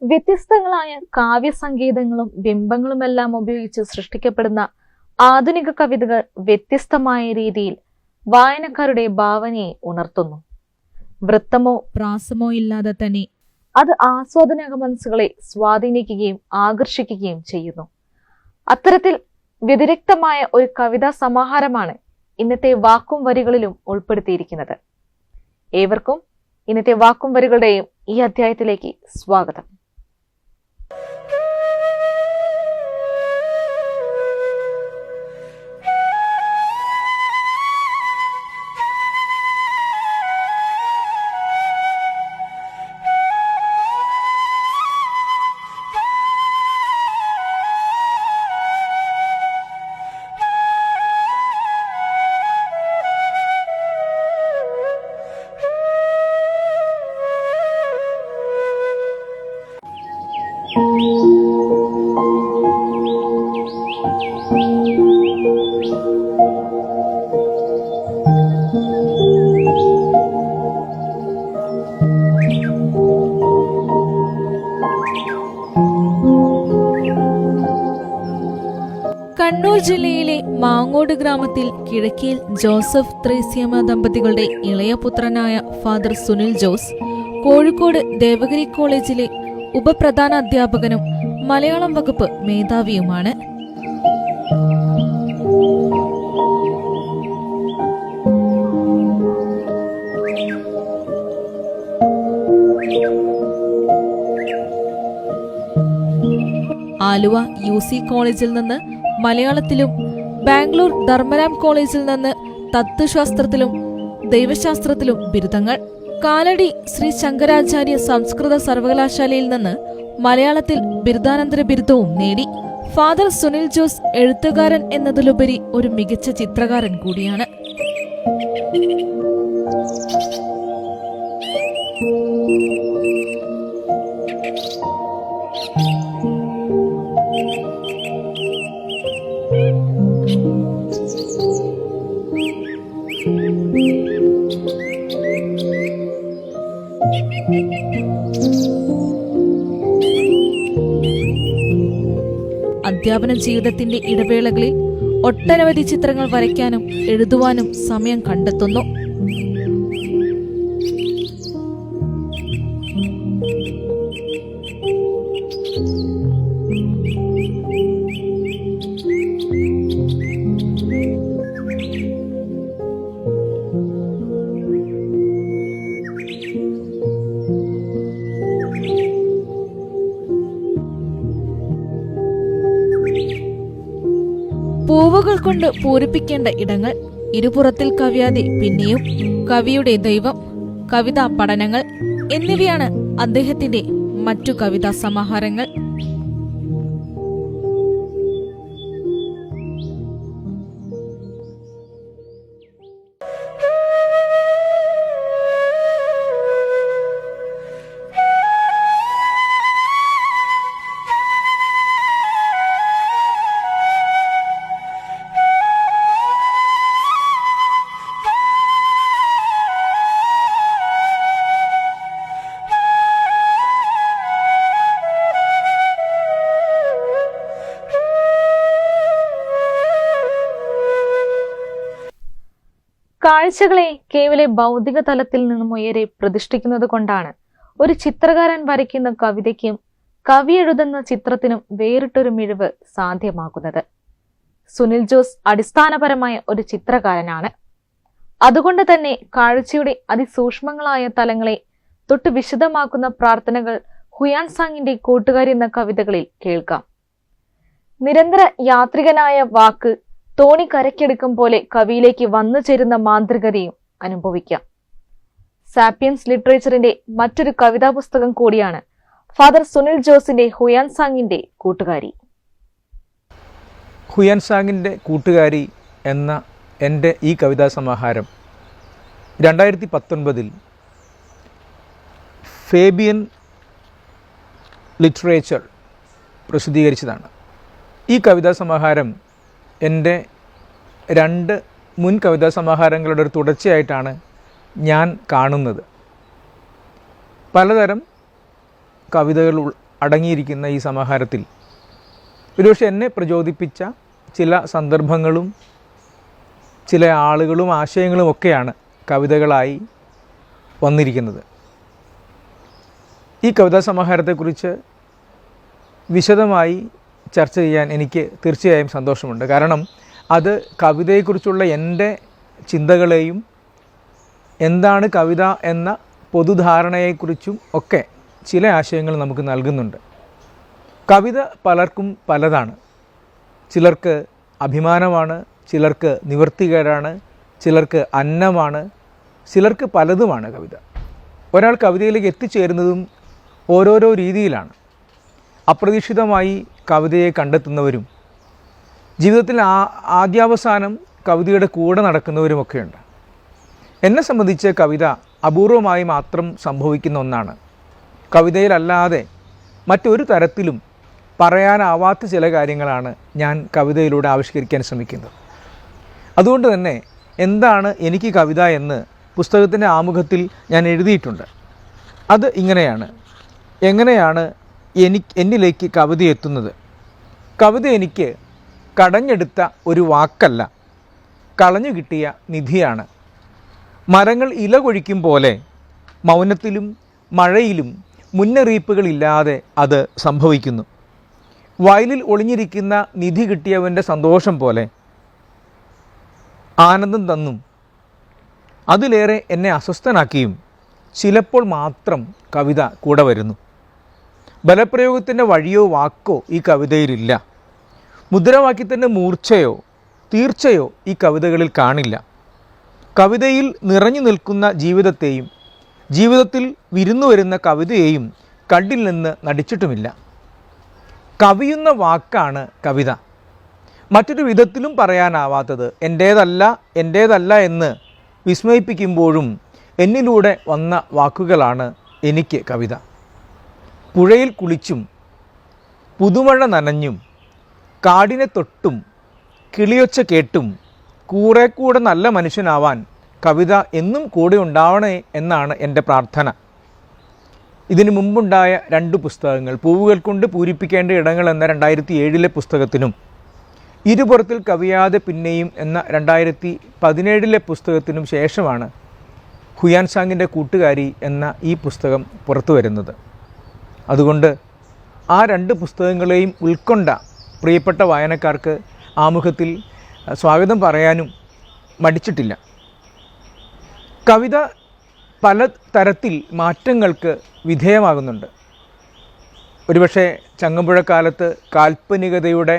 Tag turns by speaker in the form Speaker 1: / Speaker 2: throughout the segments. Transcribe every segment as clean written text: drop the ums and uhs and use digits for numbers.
Speaker 1: വ്യത്യസ്തങ്ങളായ കാവ്യസംഗീതങ്ങളും ബിംബങ്ങളുമെല്ലാം ഉപയോഗിച്ച് സൃഷ്ടിക്കപ്പെടുന്ന ആധുനിക കവിതകൾ വ്യത്യസ്തമായ രീതിയിൽ വായനക്കാരുടെ ഭാവനയെ ഉണർത്തുന്നു. വൃത്തമോ പ്രാസമോ ഇല്ലാതെ തന്നെ അത് ആസ്വാദക മനസ്സുകളെ സ്വാധീനിക്കുകയും ആകർഷിക്കുകയും ചെയ്യുന്നു. അത്തരത്തിൽ വ്യതിരിക്തമായ ഒരു കവിതാ സമാഹാരമാണ് ഇന്നത്തെ വാക്കും വരികളിലും ഉൾപ്പെടുത്തിയിരിക്കുന്നത്. ഏവർക്കും ഇന്നത്തെ വാക്കും വരികളുടെയും ഈ അധ്യായത്തിലേക്ക് സ്വാഗതം. കണ്ണൂർ ജില്ലയിലെ മാങ്ങോട് ഗ്രാമത്തിൽ കിഴക്കിയിൽ ജോസഫ് ത്രേസ്യാമ്മ ദമ്പതികളുടെ ഇളയ പുത്രനായ ഫാദർ സുനിൽ ജോസ് കോഴിക്കോട് ദേവഗിരി കോളേജിലെ ഉപപ്രധാന അധ്യാപകനും മലയാളം വകുപ്പ് മേധാവിയുമാണ്. ആലുവ UC കോളേജിൽ നിന്ന് മലയാളത്തിലും ബാംഗ്ലൂർ ധർമ്മരാം കോളേജിൽ നിന്ന് തത്വശാസ്ത്രത്തിലും ദൈവശാസ്ത്രത്തിലും ബിരുദങ്ങൾ, കാലടി ശ്രീ ശങ്കരാചാര്യ സംസ്കൃത സർവകലാശാലയിൽ നിന്ന് മലയാളത്തിൽ ബിരുദാനന്തര ബിരുദവും നേടി. ഫാദർ സുനിൽ ജോസ് എഴുത്തുകാരൻ എന്നതിലുപരി ഒരു മികച്ച ചിത്രകാരൻ കൂടിയാണ്. അധ്യാപന ജീവിതത്തിന്റെ ഇടവേളകളിൽ ഒട്ടനവധി ചിത്രങ്ങൾ വരയ്ക്കാനും എഴുതുവാനും സമയം കണ്ടെത്തുന്നു. പൂവുകൾ കൊണ്ട് പൂരിപ്പിക്കേണ്ട ഇടങ്ങൾ, ഇരുപുറത്തിൽ കവിയാതെ പിന്നെയും, കവിയുടെ ദൈവം, കവിതാ പഠനങ്ങൾ എന്നിവയാണ് അദ്ദേഹത്തിന്റെ മറ്റു കവിതാ സമാഹാരങ്ങൾ. കാഴ്ചകളെ കേവല ഭൗതിക തലത്തിൽ നിന്നും ഉയരെ പ്രതിഷ്ഠിക്കുന്നത് കൊണ്ടാണ് ഒരു ചിത്രകാരൻ വരയ്ക്കുന്ന കവിതയ്ക്കും കവി എഴുതുന്ന ചിത്രത്തിനും വേറിട്ടൊരു മിഴിവ് സാധ്യമാകുന്നത്. സുനിൽ ജോസ് അടിസ്ഥാനപരമായ ഒരു ചിത്രകാരനാണ്. അതുകൊണ്ട് തന്നെ കാഴ്ചയുടെ അതിസൂക്ഷ്മങ്ങളായ തലങ്ങളെ തൊട്ട് വിശദമാക്കുന്ന പ്രാർത്ഥനകൾ ഹുയാൻ സാങ്ങിന്റെ കൂട്ടുകാരി എന്ന കവിതകളിൽ കേൾക്കാം. നിരന്തര യാത്രികനായ വാക്ക് തോണി കരക്കെടുക്കും പോലെ കവിയിലേക്ക് വന്നു ചേരുന്ന മാന്ത്രികതയും അനുഭവിക്കാം. സാപ്പിയൻസ് ലിറ്ററേച്ചറിന്റെ മറ്റൊരു കവിതാ പുസ്തകം കൂടിയാണ് ഫാദർ സുനിൽ ജോസിന്റെ ഹുയാൻ സാങ്ങിന്റെ കൂട്ടുകാരി.
Speaker 2: ഹുയാൻ സാങ്ങിന്റെ കൂട്ടുകാരി എന്ന എൻ്റെ ഈ കവിതാ സമാഹാരം 2019 ഫേബിയൻ ലിറ്ററേച്ചർ പ്രസിദ്ധീകരിച്ചതാണ്. ഈ കവിതാ സമാഹാരം എൻ്റെ 2 മുൻ കവിതാ സമാഹാരങ്ങളുടെ ഒരു തുടർച്ചയായിട്ടാണ് ഞാൻ കാണുന്നത്. പലതരം കവിതകൾ അടങ്ങിയിരിക്കുന്ന ഈ സമാഹാരത്തിൽ ഒരുപക്ഷെ എന്നെ പ്രചോദിപ്പിച്ച ചില സന്ദർഭങ്ങളും ചില ആളുകളും ആശയങ്ങളും ഒക്കെയാണ് കവിതകളായി വന്നിരിക്കുന്നത്. ഈ കവിതാ സമാഹാരത്തെക്കുറിച്ച് വിശദമായി ചർച്ച ചെയ്യാൻ എനിക്ക് തീർച്ചയായും സന്തോഷമുണ്ട്. കാരണം അത് കവിതയെക്കുറിച്ചുള്ള എൻ്റെ ചിന്തകളെയും എന്താണ് കവിത എന്ന പൊതുധാരണയെക്കുറിച്ചും ഒക്കെ ചില ആശയങ്ങൾ നമുക്ക് നൽകുന്നുണ്ട്. കവിത പലർക്കും പലതാണ്. ചിലർക്ക് അഭിമാനമാണ്, ചിലർക്ക് നിവൃത്തികേടാണ്, ചിലർക്ക് അന്നമാണ്, ചിലർക്ക് പലതുമാണ് കവിത. ഒരാൾ കവിതയിലേക്ക് എത്തിച്ചേരുന്നതും ഓരോരോ രീതിയിലാണ്. അപ്രതീക്ഷിതമായി കവിതയെ കണ്ടെത്തുന്നവരും ജീവിതത്തിൽ ആദ്യാവസാനം കവിതയുടെ കൂടെ നടക്കുന്നവരുമൊക്കെയുണ്ട്. എന്നെ സംബന്ധിച്ച് കവിത അപൂർവമായി മാത്രം സംഭവിക്കുന്ന ഒന്നാണ്. കവിതയിലല്ലാതെ മറ്റൊരു തരത്തിലും പറയാനാവാത്ത ചില കാര്യങ്ങളാണ് ഞാൻ കവിതയിലൂടെ ആവിഷ്കരിക്കാൻ ശ്രമിക്കുന്നത്. അതുകൊണ്ട് തന്നെ എന്താണ് എനിക്ക് കവിത എന്ന് പുസ്തകത്തിൻ്റെ ആമുഖത്തിൽ ഞാൻ എഴുതിയിട്ടുണ്ട്. അത് ഇങ്ങനെയാണ്: എങ്ങനെയാണ് എന്നിലേക്ക് കവിത എത്തുന്നത്? കവിത എനിക്ക് കടഞ്ഞെടുത്ത ഒരു വാക്കല്ല, കളഞ്ഞു കിട്ടിയ നിധിയാണ്. മരങ്ങൾ ഇല കൊഴിക്കും പോലെ മൗനത്തിലും മഴയിലും മുന്നറിയിപ്പുകളില്ലാതെ അത് സംഭവിക്കുന്നു. വയലിൽ ഒളിഞ്ഞിരിക്കുന്ന നിധി കിട്ടിയവൻ്റെ സന്തോഷം പോലെ ആനന്ദം തന്നും അതിലേറെ എന്നെ അസ്വസ്ഥനാക്കിയും ചിലപ്പോൾ മാത്രം കവിത കൂടെ വരുന്നു. ബലപ്രയോഗത്തിൻ്റെ വഴിയോ വാക്കോ ഈ കവിതയിലില്ല. മുദ്രാവാക്യത്തിൻ്റെ മൂർച്ചയോ തീർച്ചയോ ഈ കവിതകളിൽ കാണില്ല. കവിതയിൽ നിറഞ്ഞു നിൽക്കുന്ന ജീവിതത്തെയും ജീവിതത്തിൽ വിരുന്നു വരുന്ന കവിതയെയും കണ്ടിൽ നിന്ന് നടിച്ചിട്ടുമില്ല. കവിയുന്ന വാക്കാണ് കവിത. മറ്റൊരു വിധത്തിലും പറയാനാവാത്തത് എൻ്റേതല്ല എന്ന് വിസ്മയിപ്പിക്കുമ്പോഴും എന്നിലൂടെ വന്ന വാക്കുകളാണ് എനിക്ക് കവിത. പുഴയിൽ കുളിച്ചും പുതുമഴ നനഞ്ഞും കാടിനെ തൊട്ടും കിളിയൊച്ച കേട്ടും കൂടെ നല്ല മനുഷ്യനാവാൻ കവിത എന്നും കൂടെ ഉണ്ടാവണേ എന്നാണ് എൻ്റെ പ്രാർത്ഥന. ഇതിനു മുമ്പുണ്ടായ 2 പുസ്തകങ്ങൾ, പൂവുകൾ കൊണ്ട് പൂരിപ്പിക്കേണ്ട ഇടങ്ങൾ എന്ന 2007 പുസ്തകത്തിനും ഇരുപുറത്തിൽ കവിയാതെ പിന്നെയും എന്ന 2017 പുസ്തകത്തിനും ശേഷമാണ് ഹുയാൻ സാങ്ങിൻ്റെ കൂട്ടുകാരി എന്ന ഈ പുസ്തകം പുറത്തു വരുന്നത്. അതുകൊണ്ട് ആ 2 പുസ്തകങ്ങളെയും ഉൾക്കൊണ്ട പ്രിയപ്പെട്ട വായനക്കാർക്ക് ആമുഖത്തിൽ സ്വാഗതം പറയാനും മടിച്ചിട്ടില്ല. കവിത പല തരത്തിൽ മാറ്റങ്ങൾക്ക് വിധേയമാകുന്നുണ്ട്. ഒരുപക്ഷെ ചങ്ങമ്പുഴക്കാലത്ത് കാൽപ്പനികതയുടെ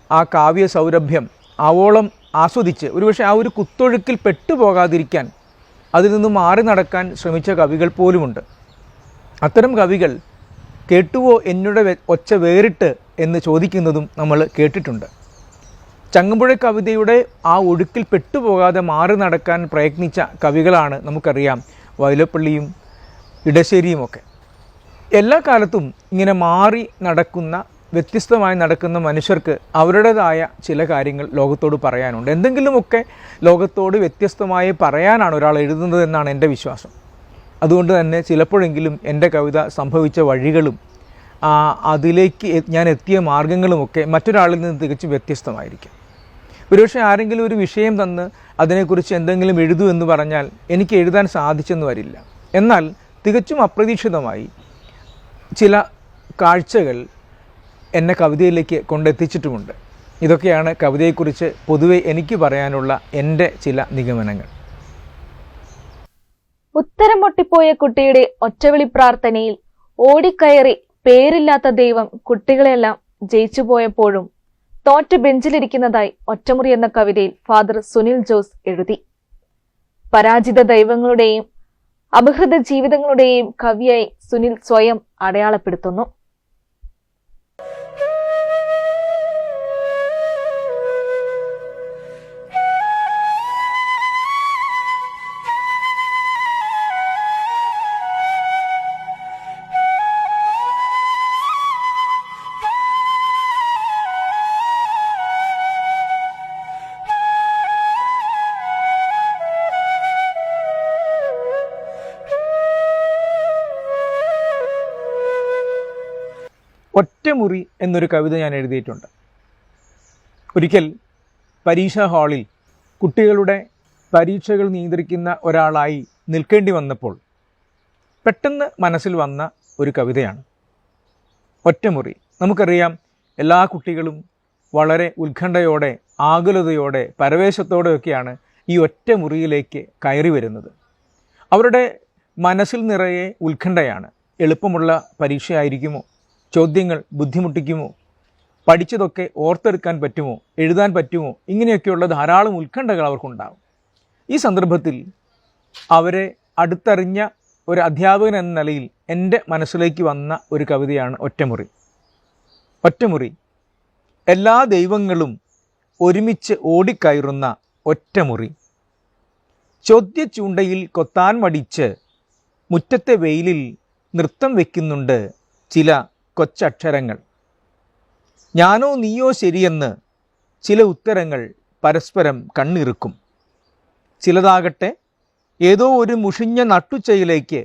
Speaker 2: ആ കാവ്യ സൗരഭ്യം ആവോളം ആസ്വദിച്ച് ഒരുപക്ഷെ ആ ഒരു കുത്തൊഴുക്കിൽ പെട്ടുപോകാതിരിക്കാൻ അതിൽ നിന്നും മാറി നടക്കാൻ ശ്രമിച്ച കവികൾ പോലുമുണ്ട്. അത്തരം കവികൾ കേട്ടുവോ എന്നുടെ ഒച്ച വേറിട്ട് എന്ന് ചോദിക്കുന്നതും നമ്മൾ കേട്ടിട്ടുണ്ട്. ചങ്ങമ്പുഴ കവിതയുടെ ആ ഒഴുക്കിൽ പെട്ടുപോകാതെ മാറി നടക്കാൻ പ്രയത്നിച്ച കവികളാണ് നമുക്കറിയാം വൈലോപ്പിള്ളിയും ഇടശ്ശേരിയുമൊക്കെ. എല്ലാ കാലത്തും ഇങ്ങനെ മാറി നടക്കുന്ന വ്യത്യസ്തമായി നടക്കുന്ന മനുഷ്യർക്ക് അവരുടേതായ ചില കാര്യങ്ങൾ ലോകത്തോട് പറയാനുണ്ട്. എന്തെങ്കിലുമൊക്കെ ലോകത്തോട് വ്യത്യസ്തമായി പറയാനാണ് ഒരാൾ എഴുതുന്നത് എന്നാണ് എൻ്റെ വിശ്വാസം. അതുകൊണ്ട് തന്നെ ചിലപ്പോഴെങ്കിലും എൻ്റെ കവിത സംഭവിച്ച വഴികളും അതിലേക്ക് ഞാൻ എത്തിയ മാർഗങ്ങളുമൊക്കെ മറ്റൊരാളിൽ നിന്ന് തികച്ചും വ്യത്യസ്തമായിരിക്കും. ഒരുപക്ഷെ ആരെങ്കിലും ഒരു വിഷയം തന്ന് അതിനെക്കുറിച്ച് എന്തെങ്കിലും എഴുതൂ എന്ന് പറഞ്ഞാൽ എനിക്ക് എഴുതാൻ സാധിച്ചെന്ന് വരില്ല. എന്നാൽ തികച്ചും അപ്രതീക്ഷിതമായി ചില കാഴ്ചകൾ എന്നെ കവിതയിലേക്ക് കൊണ്ടെത്തിച്ചിട്ടുമുണ്ട്. ഇതൊക്കെയാണ് കവിതയെക്കുറിച്ച് പൊതുവെ എനിക്ക് പറയാനുള്ള എൻ്റെ ചില നിഗമനങ്ങൾ.
Speaker 1: ഉത്തരം മുട്ടിപ്പോയ കുട്ടിയുടെ ഒറ്റവിളി പ്രാർത്ഥനയിൽ ഓടിക്കയറി പേരില്ലാത്ത ദൈവം കുട്ടികളെല്ലാം ജയിച്ചു പോയപ്പോഴും തോറ്റ് ബെഞ്ചിലിരിക്കുന്നതായി ഒറ്റമുറി എന്ന കവിതയിൽ ഫാദർ സുനിൽ ജോസ് എഴുതി. പരാജിത ദൈവങ്ങളുടെയും അപഹൃത ജീവിതങ്ങളുടെയും കവിയായി സുനിൽ സ്വയം അടയാളപ്പെടുത്തുന്നു.
Speaker 2: ഒറ്റമുറി എന്നൊരു കവിത ഞാൻ എഴുതിയിട്ടുണ്ട്. ഒരിക്കൽ പരീക്ഷാ ഹാളിൽ കുട്ടികളുടെ പരീക്ഷകൾ നിയന്ത്രിക്കുന്ന ഒരാളായി നിൽക്കേണ്ടി വന്നപ്പോൾ പെട്ടെന്ന് മനസ്സിൽ വന്ന ഒരു കവിതയാണ് ഒറ്റമുറി. നമുക്കറിയാം, എല്ലാ കുട്ടികളും വളരെ ഉത്കണ്ഠയോടെ, ആകുലതയോടെ, പരവേശത്തോടെയൊക്കെയാണ് ഈ ഒറ്റമുറിയിലേക്ക് കയറി വരുന്നത്. അവരുടെ മനസ്സിൽ നിറയെ ഉത്കണ്ഠയാണ്. എളുപ്പമുള്ള പരീക്ഷയായിരിക്കുമോ? ചോദ്യങ്ങൾ ബുദ്ധിമുട്ടിക്കുമോ? പഠിച്ചതൊക്കെ ഓർത്തെടുക്കാൻ പറ്റുമോ? എഴുതാൻ പറ്റുമോ? ഇങ്ങനെയൊക്കെയുള്ള ധാരാളം ഉത്കണ്ഠകൾ അവർക്കുണ്ടാകും. ഈ സന്ദർഭത്തിൽ അവരെ അടുത്തറിഞ്ഞ ഒരു അധ്യാപകൻ എന്ന നിലയിൽ എൻ്റെ മനസ്സിലേക്ക് വന്ന ഒരു കവിതയാണ് ഒറ്റമുറി. ഒറ്റമുറി. എല്ലാ ദൈവങ്ങളും ഒരുമിച്ച് ഓടിക്കയറുന്ന ഒറ്റമുറി. ചോദ്യച്ചൂണ്ടയിൽ കൊത്താൻ മടിച്ച് മുറ്റത്തെ വെയിലിൽ നൃത്തം വയ്ക്കുന്നുണ്ട് ചില കൊച്ചക്ഷരങ്ങൾ. ഞാനോ നീയോ ശരിയെന്ന് ചില ഉത്തരങ്ങൾ പരസ്പരം കണ്ണിറുക്കും. ചിലതാകട്ടെ ഏതോ ഒരു മുഷിഞ്ഞ നട്ടുച്ചയിലേക്ക്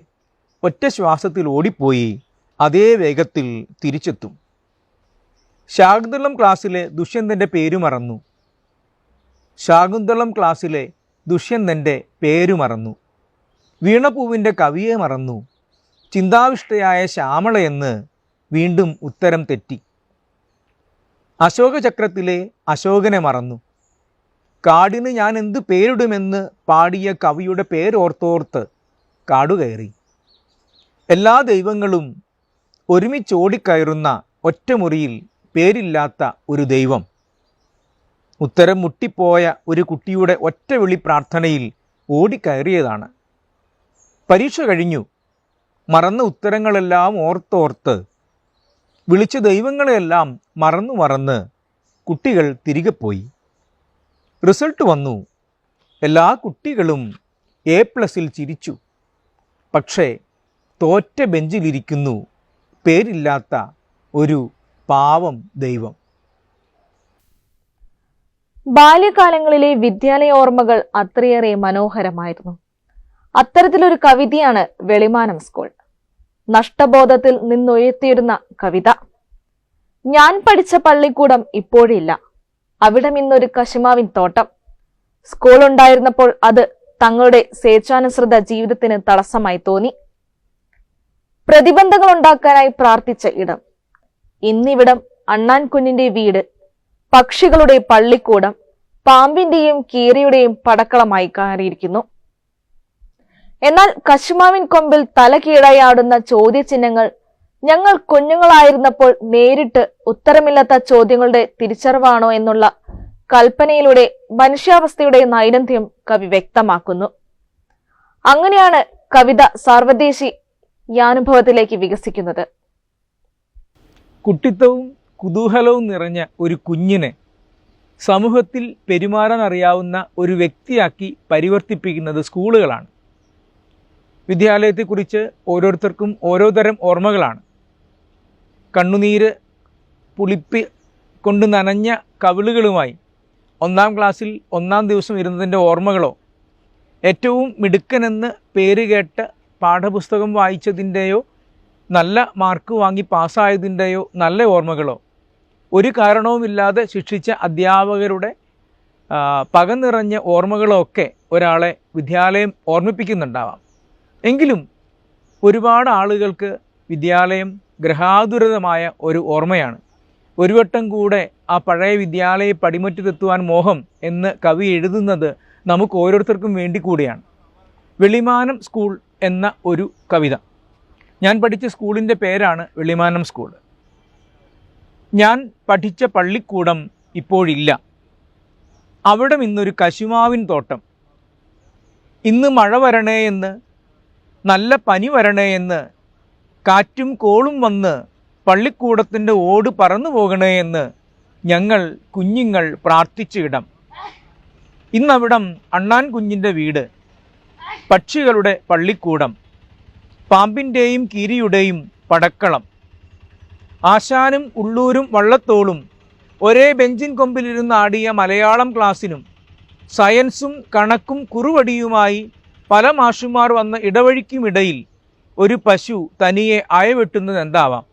Speaker 2: ഒറ്റ ശ്വാസത്തിൽ ഓടിപ്പോയി അതേ വേഗത്തിൽ തിരിച്ചെത്തും. ശാകുന്തളം ക്ലാസ്സിലെ ദുഷ്യന്തൻ്റെ പേരു മറന്നു. ശാകുന്തളം ക്ലാസ്സിലെ ദുഷ്യന്തൻ്റെ പേരു മറന്നു. വീണപൂവിൻ്റെ കവിയെ മറന്നു. ചിന്താവിഷ്ടയായ ശ്യാമളയെന്ന് വീണ്ടും ഉത്തരം തെറ്റി. അശോകചക്രത്തിലെ അശോകനെ മറന്നു. കാടിന് ഞാൻ എന്ത് പേരിടുമെന്ന് പാടിയ കവിയുടെ പേരോർത്തോർത്ത് കാടുകയറി. എല്ലാ ദൈവങ്ങളും ഒരുമിച്ചോടിക്കയറുന്ന ഒറ്റമുറിയിൽ പേരില്ലാത്ത ഒരു ദൈവം. ഉത്തരം മുട്ടിപ്പോയ ഒരു കുട്ടിയുടെ ഒറ്റവിളി പ്രാർത്ഥനയിൽ ഓടിക്കയറിയതാണ്. പരീക്ഷ കഴിഞ്ഞു. മറന്ന ഉത്തരങ്ങളെല്ലാം ഓർത്തോർത്ത് വിളിച്ച ദൈവങ്ങളെയെല്ലാം മറന്ന് കുട്ടികൾ തിരികെ പോയി. റിസൾട്ട് വന്നു. എല്ലാ കുട്ടികളും A+ ചിരിച്ചു. പക്ഷേ തോറ്റ ബെഞ്ചിലിരിക്കുന്നു പേരില്ലാത്ത ഒരു പാവം ദൈവം.
Speaker 1: ബാല്യകാലങ്ങളിലെ വിദ്യാലയ ഓർമ്മകൾ അത്രയേറെ മനോഹരമായിരുന്നു. അത്തരത്തിലൊരു കവിതയാണ് വെളിമാനം സ്കൂൾ. നഷ്ടബോധത്തിൽ നിന്നുയർത്തിയിരുന്ന കവിത. ഞാൻ പഠിച്ച പള്ളിക്കൂടം ഇപ്പോഴില്ല. അവിടം ഇന്നൊരു കശുമാവിൻ തോട്ടം. സ്കൂൾ ഉണ്ടായിരുന്നപ്പോൾ അത് തങ്ങളുടെ സ്വേച്ഛാനുസൃത ജീവിതത്തിന് തടസ്സമായി തോന്നി. പ്രതിബന്ധങ്ങൾ ഉണ്ടാക്കാനായി പ്രാർത്ഥിച്ച ഇടം. ഇന്നിവിടം അണ്ണാൻ കുഞ്ഞിന്റെ വീട്, പക്ഷികളുടെ പള്ളിക്കൂടം, പാമ്പിന്റെയും കീരിയുടെയും പടക്കളമായി കയറിയിരിക്കുന്നു. എന്നാൽ കശുമാവിൻ കൊമ്പിൽ തല കീഴായി ആടുന്ന ചോദ്യചിഹ്നങ്ങൾ ഞങ്ങൾ കുഞ്ഞുങ്ങളായിരുന്നപ്പോൾ നേരിട്ട് ഉത്തരമില്ലാത്ത ചോദ്യങ്ങളുടെ തിരിച്ചറിവാണോ എന്നുള്ള കൽപ്പനയിലൂടെ മനുഷ്യാവസ്ഥയുടെ നൈരന്ധ്യം കവി വ്യക്തമാക്കുന്നു. അങ്ങനെയാണ് കവിത സാർവദേശീയാനുഭവത്തിലേക്ക് വികസിക്കുന്നത്.
Speaker 2: കുട്ടിത്തവും കുതൂഹലവും നിറഞ്ഞ ഒരു കുഞ്ഞിനെ സമൂഹത്തിൽ പെരുമാറാൻ അറിയാവുന്ന ഒരു വ്യക്തിയാക്കി പരിവർത്തിപ്പിക്കുന്നത് സ്കൂളുകളാണ്. വിദ്യാലയത്തെക്കുറിച്ച് ഓരോരുത്തർക്കും ഓരോ തരം ഓർമ്മകളാണ്. കണ്ണുനീര് പുളിപ്പി കൊണ്ട് നനഞ്ഞ കവിളുകളുമായി 1-ാം ക്ലാസ്സിൽ 1-ാം ദിവസം ഇരുന്നതിൻ്റെ ഓർമ്മകളോ, ഏറ്റവും മിടുക്കനെന്ന് പേര് കേട്ട് പാഠപുസ്തകം വായിച്ചതിൻ്റെയോ നല്ല മാർക്ക് വാങ്ങി പാസ്സായതിൻ്റെയോ നല്ല ഓർമ്മകളോ, ഒരു കാരണവുമില്ലാതെ ശിക്ഷിച്ച അധ്യാപകരുടെ പക നിറഞ്ഞ ഓർമ്മകളോ ഒക്കെ ഒരാളെ വിദ്യാലയം ഓർമ്മിപ്പിക്കുന്നുണ്ടാവാം. എങ്കിലും ഒരുപാട് ആളുകൾക്ക് വിദ്യാലയം ഗ്രഹാതുരതമായ ഒരു ഓർമ്മയാണ്. ഒരു വട്ടം കൂടെ ആ പഴയ വിദ്യാലയ പടിമറ്റത്തെത്തുവാൻ മോഹം എന്ന് കവി എഴുതുന്നത് നമുക്ക് ഓരോരുത്തർക്കും വേണ്ടി കൂടിയാണ്. വെളിമാനം സ്കൂൾ എന്ന ഒരു കവിത. ഞാൻ പഠിച്ച സ്കൂളിൻ്റെ പേരാണ് വെളിമാനം സ്കൂൾ. ഞാൻ പഠിച്ച പള്ളിക്കൂടം ഇപ്പോഴില്ല. അവിടെ ഇന്നൊരു കശുമാവിൻ തോട്ടം. ഇന്ന് മഴ വരണേ എന്ന്, നല്ല പനി വരണേ എന്ന്, കാറ്റും കോളും വന്ന് പള്ളിക്കൂടത്തിൻ്റെ ഓട് പറന്നു പോകണേ എന്ന് ഞങ്ങൾ കുഞ്ഞുങ്ങൾ പ്രാർത്ഥിച്ചിടം. ഇന്നവിടം അണ്ണാൻ കുഞ്ഞിൻ്റെ വീട്, പക്ഷികളുടെ പള്ളിക്കൂടം, പാമ്പിൻ്റെയും കീരിയുടെയും പടക്കളം. ആശാനും ഉള്ളൂരും വള്ളത്തോളും ഒരേ ബെഞ്ചിൻ കൊമ്പിലിരുന്ന് ആടിയ മലയാളം ക്ലാസ്സിനും സയൻസും കണക്കും കുറുവടിയുമായി പല മാഷുമാർ വന്ന ഇടവഴിക്കുമിടയിൽ ഒരു പശു തനിയെ അയവെട്ടുന്നത് എന്താവാം?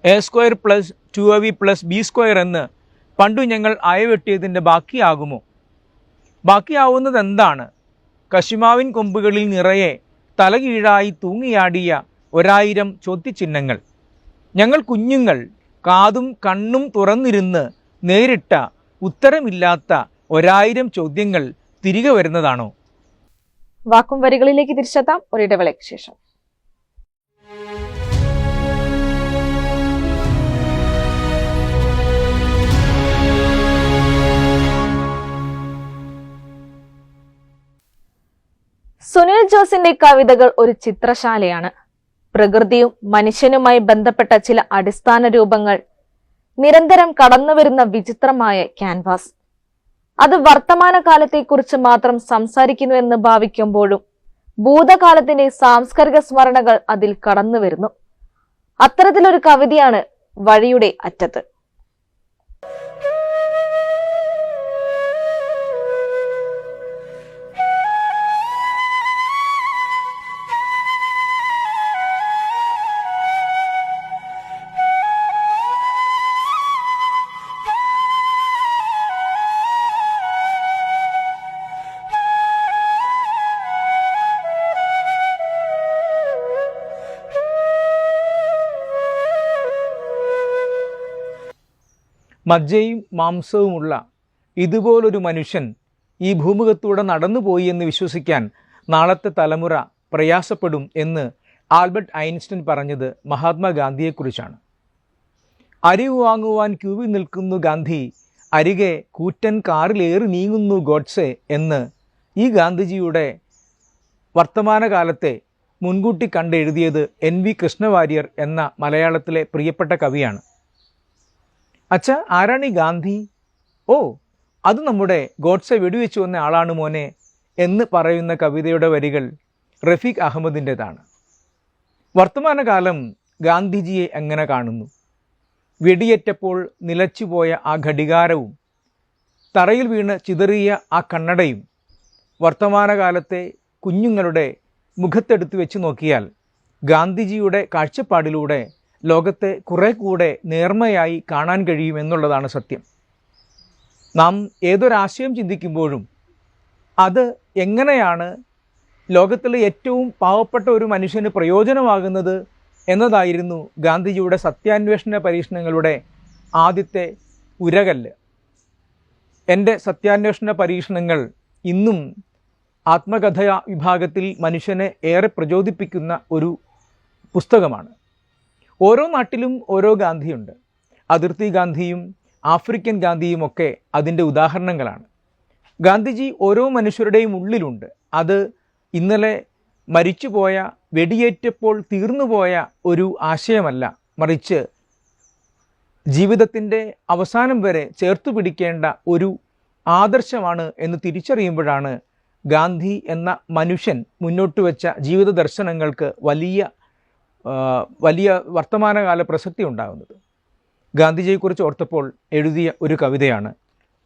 Speaker 2: A² + 2AB + B² എന്ന് പണ്ടു ഞങ്ങൾ അയവെട്ടിയതിൻ്റെ ബാക്കിയാകുമോ? ബാക്കിയാവുന്നത് എന്താണ്? കശുമാവിൻ കൊമ്പുകളിൽ നിറയെ തലകീഴായി തൂങ്ങിയാടിയ 1000 ചോദ്യചിഹ്നങ്ങൾ. ഞങ്ങൾ കുഞ്ഞുങ്ങൾ കാതും കണ്ണും തുറന്നിരുന്ന് നേരിട്ട ഉത്തരമില്ലാത്ത 1000 ചോദ്യങ്ങൾ തിരികെ വരുന്നതാണോ?
Speaker 1: വാക്കും വരികളിലേക്ക് തിരിച്ചെത്താം ഒരിടവേളയ്ക്ക് ശേഷം. സുനിൽ ജോസിന്റെ കവിതകൾ ഒരു ചിത്രശാലയാണ്. പ്രകൃതിയും മനുഷ്യനുമായി ബന്ധപ്പെട്ട ചില അടിസ്ഥാന രൂപങ്ങൾ നിരന്തരം കടന്നുവരുന്ന വിചിത്രമായ ക്യാൻവാസ്. അത് വർത്തമാനകാലത്തെക്കുറിച്ച് മാത്രം സംസാരിക്കുന്നുവെന്ന് ഭാവിക്കുമ്പോഴും ഭൂതകാലത്തിന്റെ സാംസ്കാരിക സ്മരണകൾ അതിൽ കടന്നുവരുന്നു. അത്തരത്തിലൊരു കവിതയാണ് വഴിയുടെ അറ്റത്ത്.
Speaker 2: മജ്ജയും മാംസവുമുള്ള ഇതുപോലൊരു മനുഷ്യൻ ഈ ഭൂമുഖത്തൂടെ നടന്നുപോയി എന്ന് വിശ്വസിക്കാൻ നാളത്തെ തലമുറ പ്രയാസപ്പെടും എന്ന് ആൽബർട്ട് ഐൻസ്റ്റീൻ പറഞ്ഞത് മഹാത്മാഗാന്ധിയെക്കുറിച്ചാണ്. അരി വാങ്ങുവാൻ ക്യൂവിൽ നിൽക്കുന്നു ഗാന്ധി, അരികെ കൂറ്റൻ കാറിലേറി നീങ്ങുന്നു ഗോഡ്സെ എന്ന് ഈ ഗാന്ധിജിയുടെ വർത്തമാനകാലത്തെ മുൻകൂട്ടി കണ്ടെഴുതിയത് NV കൃഷ്ണവാര്യർ എന്ന മലയാളത്തിലെ പ്രിയപ്പെട്ട കവിയാണ്. അച്ഛ, ആരാണ് ഈ ഗാന്ധി? ഓ, അത് നമ്മുടെ ഗോഡ്സെ വെടിവെച്ചു വന്ന ആളാണ് മോനെ എന്ന് പറയുന്ന കവിതയുടെ വരികൾ റഫീഖ് അഹമ്മദിൻ്റെതാണ്. വർത്തമാനകാലം ഗാന്ധിജിയെ എങ്ങനെ കാണുന്നു? വെടിയേറ്റപ്പോൾ നിലച്ചുപോയ ആ ഘടികാരവും തറയിൽ വീണ് ചിതറിയ ആ കണ്ണടയും വർത്തമാനകാലത്തെ കുഞ്ഞുങ്ങളുടെ മുഖത്തെടുത്ത് വെച്ച് നോക്കിയാൽ ഗാന്ധിജിയുടെ കാഴ്ചപ്പാടിലൂടെ ലോകത്തെ കുറെ കൂടെ നേർമയായി കാണാൻ കഴിയുമെന്നുള്ളതാണ് സത്യം. നാം ഏതൊരാശയം ചിന്തിക്കുമ്പോഴും അത് എങ്ങനെയാണ് ലോകത്തിലെ ഏറ്റവും പാവപ്പെട്ട ഒരു മനുഷ്യന് പ്രയോജനമാകുന്നത് എന്നതായിരുന്നു ഗാന്ധിജിയുടെ സത്യാന്വേഷണ പരീക്ഷണങ്ങളുടെ ആദ്യത്തെ ഉരകല്ല്. എൻ്റെ സത്യാന്വേഷണ പരീക്ഷണങ്ങൾ ഇന്നും ആത്മകഥ വിഭാഗത്തിൽ മനുഷ്യനെ ഏറെ പ്രചോദിപ്പിക്കുന്ന ഒരു പുസ്തകമാണ്. ഓരോ നാട്ടിലും ഓരോ ഗാന്ധിയുണ്ട്. അതിർത്തി ഗാന്ധിയും ആഫ്രിക്കൻ ഗാന്ധിയും ഒക്കെ അതിൻ്റെ ഉദാഹരണങ്ങളാണ്. ഗാന്ധിജി ഓരോ മനുഷ്യരുടെയും ഉള്ളിലുണ്ട്. അത് ഇന്നലെ മരിച്ചുപോയ, വെടിയേറ്റപ്പോൾ തീർന്നുപോയ ഒരു ആശയമല്ല, മറിച്ച് ജീവിതത്തിൻ്റെ അവസാനം വരെ ചേർത്തു പിടിക്കേണ്ട ഒരു ആദർശമാണ് എന്ന് തിരിച്ചറിയുമ്പോഴാണ് ഗാന്ധി എന്ന മനുഷ്യൻ മുന്നോട്ട് വെച്ച ജീവിത ദർശനങ്ങൾക്ക് വലിയ വർത്തമാനകാല പ്രസക്തി ഉണ്ടാകുന്നത്. ഗാന്ധിജിയെക്കുറിച്ച് ഓർത്തപ്പോൾ എഴുതിയ ഒരു കവിതയാണ്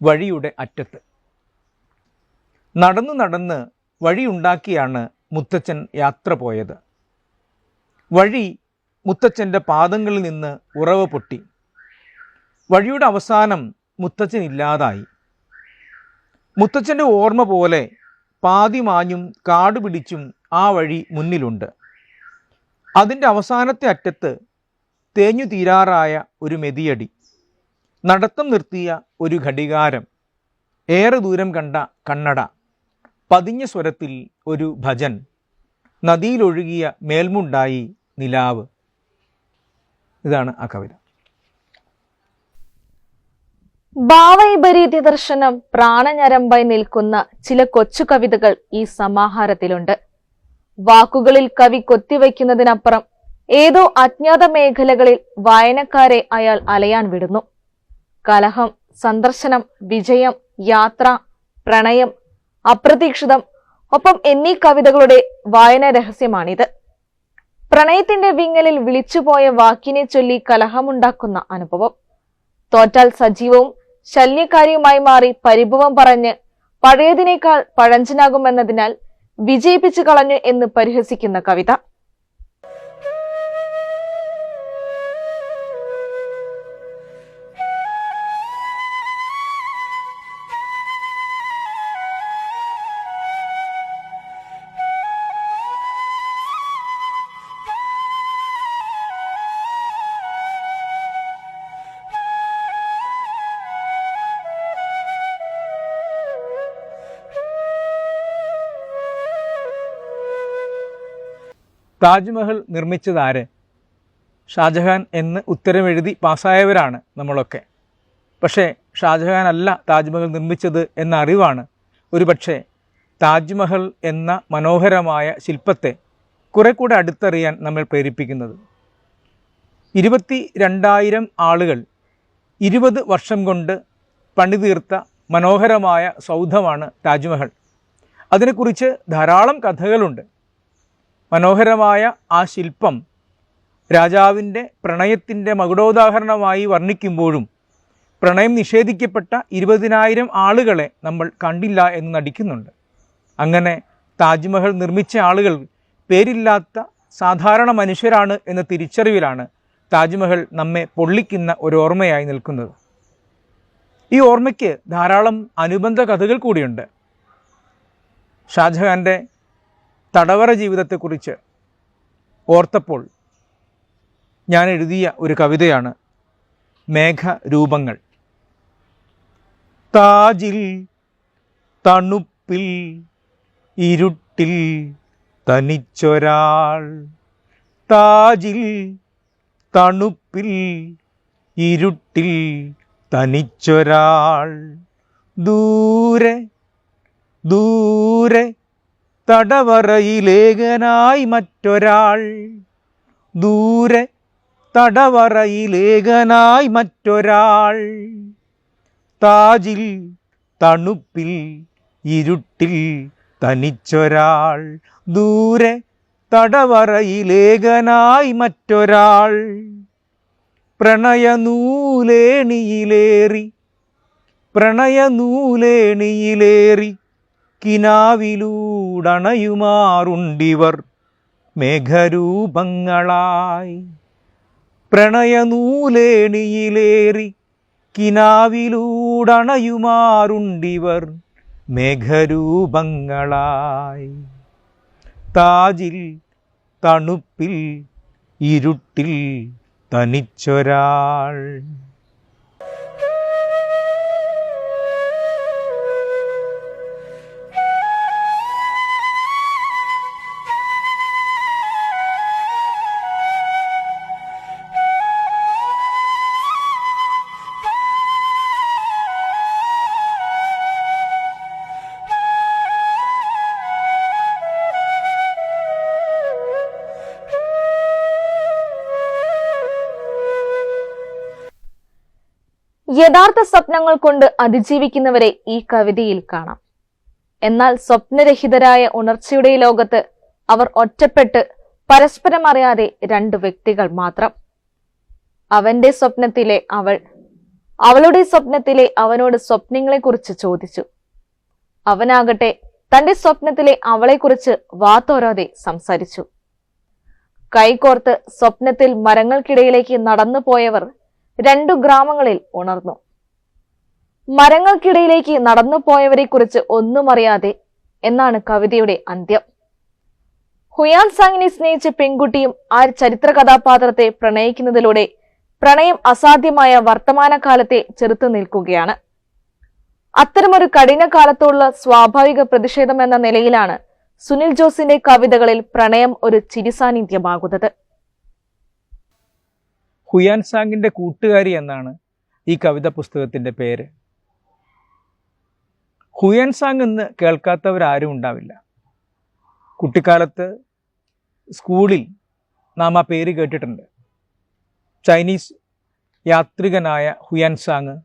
Speaker 2: വഴിയുടെ അറ്റത്ത്. നടന്ന് നടന്ന് വഴിയുണ്ടാക്കിയാണ് മുത്തച്ഛൻ യാത്ര പോയത്. വഴി മുത്തച്ഛൻ്റെ പാദങ്ങളിൽ നിന്ന് ഉറവ പൊട്ടി. വഴിയുടെ അവസാനം മുത്തച്ഛൻ ഇല്ലാതായി. മുത്തച്ഛൻ്റെ ഓർമ്മ പോലെ പാതി മാഞ്ഞും കാട് പിടിച്ചും ആ വഴി മുന്നിലുണ്ട്. അതിൻ്റെ അവസാനത്തെ അറ്റത്ത് തേഞ്ഞു തീരാറായ ഒരു മെതിയടി, നടത്തം നിർത്തിയ ഒരു ഘടികാരം, ഏറെ ദൂരം കണ്ട കണ്ണട, പതിഞ്ഞ സ്വരത്തിൽ ഒരു ഭജൻ, നദിയിലൊഴുകിയ മേൽമുണ്ടായി നിലാവ്. ഇതാണ് ആ കവിത.
Speaker 1: ഭാവൈപരീത്യ ദർശനം പ്രാണഞരമ്പായി നിൽക്കുന്ന ചില കൊച്ചു കവിതകൾ ഈ സമാഹാരത്തിലുണ്ട്. വാക്കുകളിൽ കവി കൊത്തിവയ്ക്കുന്നതിനപ്പുറം ഏതോ അജ്ഞാത മേഖലകളിൽ വായനക്കാരെ അയാൾ അലയാൻ വിടുന്നു. കലഹം, സന്ദർശനം, വിജയം, യാത്ര, പ്രണയം, അപ്രതീക്ഷിതം, ഒപ്പം എന്നീ കവിതകളുടെ വായന രഹസ്യമാണിത്. പ്രണയത്തിന്റെ വിങ്ങലിൽ വിളിച്ചുപോയ വാക്കിനെ ചൊല്ലി കലഹമുണ്ടാക്കുന്ന അനുഭവം, തോറ്റാൽ സജീവവും ശല്യക്കാരിയുമായി മാറി പരിഭവം പറഞ്ഞ് പഴയതിനേക്കാൾ പഴഞ്ചനാകുമെന്നതിനാൽ വിജയിപ്പിച്ചു കളഞ്ഞു എന്ന് പരിഹസിക്കുന്ന കവിത.
Speaker 2: താജ്മഹൽ നിർമ്മിച്ചതാര്? ഷാജഹാൻ എന്ന് ഉത്തരമെഴുതി പാസ്സായവരാണ് നമ്മളൊക്കെ. പക്ഷേ ഷാജഹാൻ അല്ല താജ്മഹൽ നിർമ്മിച്ചത് എന്ന അറിവാണ് ഒരുപക്ഷെ താജ്മഹൽ എന്ന മനോഹരമായ ശില്പത്തെ കുറെ കൂടെ അടുത്തറിയാൻ നമ്മൾ പ്രേരിപ്പിക്കുന്നത്. 22,000 ആളുകൾ 20 വർഷം കൊണ്ട് പണിതീർത്ത മനോഹരമായ സൗധമാണ് താജ്മഹൽ. അതിനെക്കുറിച്ച് ധാരാളം കഥകളുണ്ട്. മനോഹരമായ ആ ശില്പം രാജാവിൻ്റെ പ്രണയത്തിൻ്റെ മകുടോദാഹരണമായി വർണ്ണിക്കുമ്പോഴും പ്രണയം നിഷേധിക്കപ്പെട്ട 20,000 ആളുകളെ നമ്മൾ കണ്ടില്ല എന്ന് നടിക്കുന്നുണ്ട്. അങ്ങനെ താജ്മഹൽ നിർമ്മിച്ച ആളുകൾ പേരില്ലാത്ത സാധാരണ മനുഷ്യരാണ് എന്ന തിരിച്ചറിവിലാണ് താജ്മഹൽ നമ്മെ പൊള്ളിക്കുന്ന ഒരു ഓർമ്മയായി നിൽക്കുന്നത്. ഈ ഓർമ്മയ്ക്ക് ധാരാളം അനുബന്ധ കഥകൾ കൂടിയുണ്ട്. ഷാജഹാൻ്റെ തടവറ ജീവിതത്തെക്കുറിച്ച് ഓർത്തപ്പോൾ ഞാൻ എഴുതിയ ഒരു കവിതയാണ് മേഘരൂപങ്ങൾ. താജിൽ തണുപ്പിൽ ഇരുട്ടിൽ തനിച്ചൊരാൾ, താജിൽ തണുപ്പിൽ ഇരുട്ടിൽ തനിച്ചൊരാൾ, ദൂരെ ദൂരെ തടവറയിലേകനായി മറ്റൊരാൾ, ദൂരെ തടവറയിലേകനായി മറ്റൊരാൾ, താജിൽ തണുപ്പിൽ ഇരുട്ടിൽ തനിച്ചൊരാൾ, ദൂരെ തടവറയിലേകനായി മറ്റൊരാൾ, പ്രണയനൂലേണിയിലേറി പ്രണയനൂലേണിയിലേറി കിനാവിലൂടണയുമാറുണ്ടിവർ മേഘരൂപങ്ങളായി, പ്രണയനൂലേണിയിലേറി കിനാവിലൂടണയുമാറുണ്ടിവർ മേഘരൂപങ്ങളായി, താജിൽ തണുപ്പിൽ ഇരുട്ടിൽ തനിച്ചൊരാൾ.
Speaker 1: യഥാർത്ഥ സ്വപ്നങ്ങൾ കൊണ്ട് അതിജീവിക്കുന്നവരെ ഈ കവിതയിൽ കാണാം. എന്നാൽ സ്വപ്നരഹിതരായ ഉണർച്ചയുടെ ലോകത്ത് അവർ ഒറ്റപ്പെട്ട് പരസ്പരം അറിയാതെ 2 വ്യക്തികൾ മാത്രം. അവന്റെ സ്വപ്നത്തിലെ അവൾ അവളുടെ സ്വപ്നത്തിലെ അവനോട് സ്വപ്നങ്ങളെക്കുറിച്ച് ചോദിച്ചു. അവനാകട്ടെ തന്റെ സ്വപ്നത്തിലെ അവളെക്കുറിച്ച് വാത്തോരാതെ സംസാരിച്ചു. കൈകോർത്ത് സ്വപ്നത്തിൽ മരങ്ങൾക്കിടയിലേക്ക് നടന്നു പോയവർ 2 ഗ്രാമങ്ങളിൽ ഉണർന്നു. മരങ്ങൾക്കിടയിലേക്ക് നടന്നു പോയവരെ കുറിച്ച് ഒന്നും അറിയാതെ എന്നാണ് കവിതയുടെ അന്ത്യം. ഹുയാൻ സാങ്ങിനെ സ്നേഹിച്ച പെൺകുട്ടിയും ആ ചരിത്ര കഥാപാത്രത്തെ പ്രണയിക്കുന്നതിലൂടെ പ്രണയം അസാധ്യമായ വർത്തമാനകാലത്തെ ചെറുത്തു നിൽക്കുകയാണ്. അത്തരമൊരു കഠിന കാലത്തോടുള്ള സ്വാഭാവിക പ്രതിഷേധം എന്ന നിലയിലാണ് സുനിൽ ജോസിന്റെ കവിതകളിൽ പ്രണയം ഒരു ചിരിസാന്നിധ്യമാകുന്നത്.
Speaker 2: ഹുയാൻ സാങ്ങിൻ്റെ കൂട്ടുകാരി എന്നാണ് ഈ കവിതാ പുസ്തകത്തിൻ്റെ പേര്. ഹുയാൻ സാങ് എന്ന് കേൾക്കാത്തവരാരും ഉണ്ടാവില്ല. കുട്ടിക്കാലത്ത് സ്കൂളിൽ നാം ആ പേര് കേട്ടിട്ടുണ്ട്. ചൈനീസ് യാത്രികനായ ഹുയാൻ സാങ്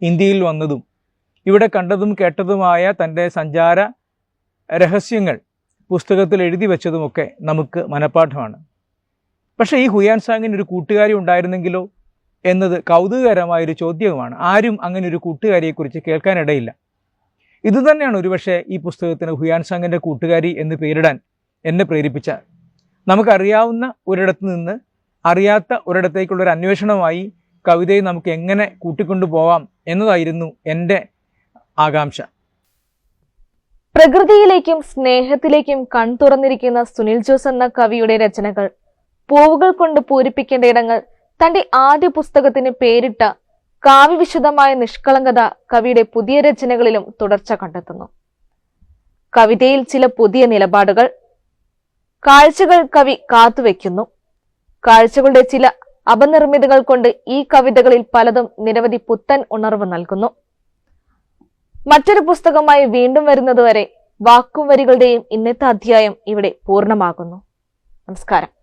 Speaker 2: ഇന്ത്യയിൽ വന്നതും ഇവിടെ കണ്ടതും കേട്ടതുമായ തൻ്റെ സഞ്ചാര രഹസ്യങ്ങൾ പുസ്തകത്തിൽ എഴുതി വച്ചതുമൊക്കെ നമുക്ക് മനഃപ്പാഠമാണ്. പക്ഷേ ഈ ഹുയാൻ സാങ്ങിന് ഒരു കൂട്ടുകാരി ഉണ്ടായിരുന്നെങ്കിലോ എന്നത് കൗതുകകരമായൊരു ചോദ്യവുമാണ്. ആരും അങ്ങനെ ഒരു കൂട്ടുകാരിയെക്കുറിച്ച് കേൾക്കാനിടയില്ല. ഇതുതന്നെയാണ് ഒരുപക്ഷെ ഈ പുസ്തകത്തിന് ഹുയാൻ സാങ്ങിൻ്റെ കൂട്ടുകാരി എന്ന് പേരിടാൻ എന്നെ പ്രേരിപ്പിച്ച. നമുക്കറിയാവുന്ന ഒരിടത്ത് നിന്ന് അറിയാത്ത ഒരിടത്തേക്കുള്ളൊരു അന്വേഷണമായി കവിതയെ നമുക്ക് എങ്ങനെ കൂട്ടിക്കൊണ്ടു പോവാം എന്നതായിരുന്നു എൻ്റെ ആകാംക്ഷ.
Speaker 1: പ്രകൃതിയിലേക്കും സ്നേഹത്തിലേക്കും കൺതുറന്നിരിക്കുന്ന സുനിൽ ജോസ് എന്ന കവിയുടെ രചനകൾ പൂവുകൾ കൊണ്ട് പൂരിപ്പിക്കേണ്ട ഇടങ്ങൾ തന്റെ ആദ്യ പുസ്തകത്തിന് പേരിട്ട കാവ്യവിശുദ്ധമായ നിഷ്കളങ്കത കവിയുടെ പുതിയ രചനകളിലും തുടർച്ച കണ്ടെത്തുന്നു. കവിതയിൽ ചില പുതിയ നിലപാടുകൾ, കാഴ്ചകൾ കവി കാത്തുവെക്കുന്നു. കാഴ്ചകളുടെ ചില അപനിർമ്മിതികൾ കൊണ്ട് ഈ കവിതകളിൽ പലതും നിരവധി പുത്തൻ ഉണർവ് നൽകുന്നു. മറ്റൊരു പുസ്തകമായി വീണ്ടും വരുന്നതുവരെ വാക്കും വരികളുടെയും ഇന്നത്തെ അധ്യായം ഇവിടെ പൂർണ്ണമാകുന്നു. നമസ്കാരം.